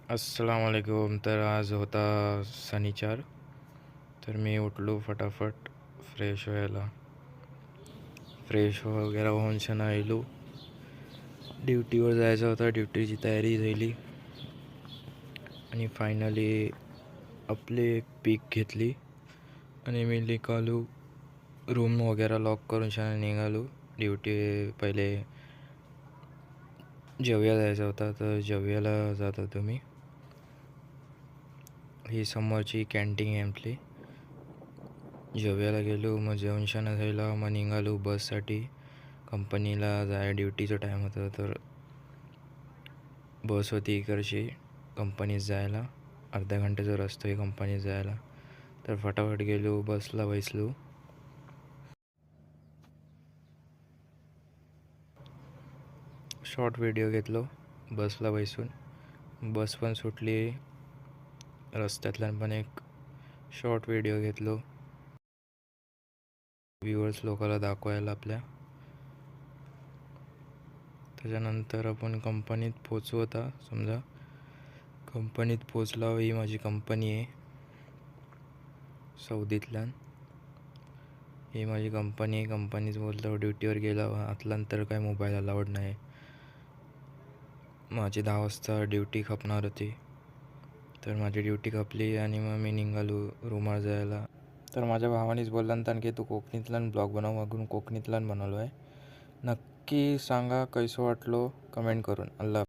अस्सलामुअलैकुम. तर आज होता शनिवार. तर मी उठलो फटाफट फ्रेश वगैरे होऊन आलो. ड्युटीवर जायचं होता. ड्युटीची तयारी झाली आणि फायनली आपली एक पीक घेतली आणि मी निघालो. रूम वगैरे लॉक करून निघालो. ड्युटी पहिले जेवया जायचा होता, तर जेवयाला जात होतो मी. ही समोरची कॅन्टीन आहे आपली. जेवायला गेलो, मग जेवण झाला. मग निघालो बससाठी. कंपनीला ड्युटीचा टाईम होता, तर बस होती इकडची कंपनीत जायला. अर्ध्या घंट्याचा रस्ता आहे कंपनीत जायला. तर फटाफट गेलो, बसला बसलो. शॉर्ट व्हिडिओ घेतलो बसला बसून. बस पण सुटली. रस्त्यातल्या पण एक शॉर्ट व्हिडिओ घेतलो व्ह्युअर्स लोकांना दाखवायला आपल्या. त्याच्यानंतर आपण कंपनीत पोचू. होता समजा कंपनीत पोचला. ही माझी कंपनी आहे सौदीतल्या. ही माझी कंपनी आहे. कंपनीत बोलतो ड्युटीवर गेला. आतल्यानंतर काय मोबाईल अलाउड नाही. माझी 10 वाजता ड्युटी खपणार होती, तर माझी ड्युटी खपली आणि मग मी निघालो रूमवर जायला. तर माझ्या भावानेच बोलल्यानंतर की तू कोकणीतला ब्लॉग बनव. मागून कोकणीतला बनवलो आहे. नक्की सांगा कसं वाटलो कमेंट करून. अल्लाह.